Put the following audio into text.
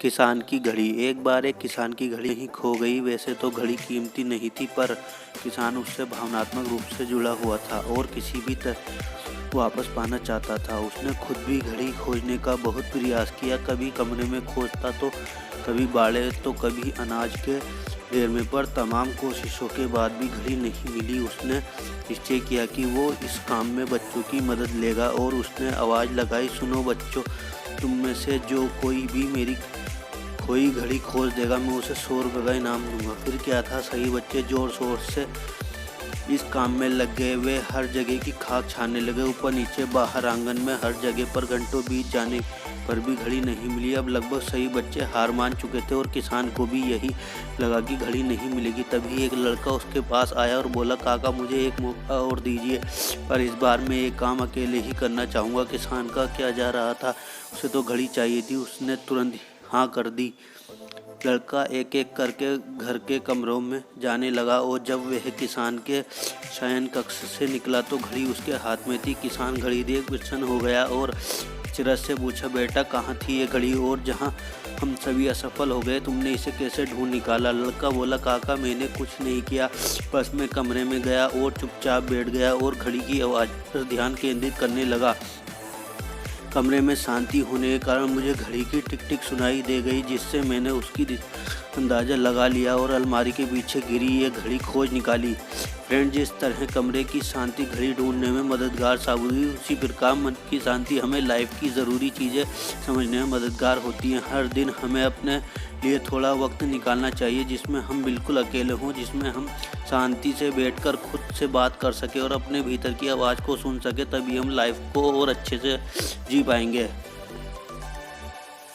किसान की घड़ी। एक बार एक किसान की घड़ी ही खो गई। वैसे तो घड़ी कीमती नहीं थी, पर किसान उससे भावनात्मक रूप से जुड़ा हुआ था और किसी भी तरह वापस पाना चाहता था। उसने खुद भी घड़ी खोजने का बहुत प्रयास किया। कभी कमरे में खोजता, तो कभी बाड़े, तो कभी अनाज के ढेर में, पर तमाम कोशिशों के बाद भी घड़ी नहीं मिली। उसने निश्चय किया कि वो इस काम में बच्चों की मदद लेगा और उसने आवाज़ लगाई, सुनो बच्चों, तुम में से जो कोई भी मेरी खोई घड़ी खोज देगा, मैं उसे 100 रुपये का इनाम दूंगा। फिर क्या था, सही बच्चे जोर शोर से इस काम में लग गए। वे हर जगह की खाक छानने लगे, ऊपर नीचे बाहर आंगन में, हर जगह पर। घंटों बीत जाने पर भी घड़ी नहीं मिली। अब लगभग सही बच्चे हार मान चुके थे और किसान को भी यही लगा कि घड़ी नहीं मिलेगी। तभी एक लड़का उसके पास आया और बोला, काका मुझे एक मौका और दीजिए, पर इस बार मैं एक काम अकेले ही करना चाहूँगा। किसान का क्या जा रहा था, उसे तो घड़ी चाहिए थी। उसने तुरंत हाँ कर दी। लड़का एक एक करके घर के कमरों में जाने लगा और जब वह किसान के शयन कक्ष से निकला तो घड़ी उसके हाथ में थी। किसान घड़ी देख प्रसन्न हो गया और अचरज से पूछा, बेटा कहाँ थी ये घड़ी, और जहाँ हम सभी असफल हो गए तुमने इसे कैसे ढूंढ निकाला? लड़का बोला, काका मैंने कुछ नहीं किया, बस मैं कमरे में गया और चुपचाप बैठ गया और घड़ी की आवाज़ पर ध्यान केंद्रित करने लगा। कमरे में शांति होने के कारण मुझे घड़ी की टिक टिक सुनाई दे गई, जिससे मैंने उसकी अंदाज़ा लगा लिया और अलमारी के पीछे गिरी ये घड़ी खोज निकाली। फ्रेंड, जिस तरह कमरे की शांति घड़ी ढूंढने में मददगार साबित हुई, उसी प्रकार मन की शांति हमें लाइफ की ज़रूरी चीज़ें समझने में मददगार होती हैं। हर दिन हमें अपने लिए थोड़ा वक्त निकालना चाहिए जिसमें हम बिल्कुल अकेले हों, जिसमें हम शांति से बैठकर खुद से बात कर सके और अपने भीतर की आवाज़ को सुन सके। तभी हम लाइफ को और अच्छे से जी पाएंगे।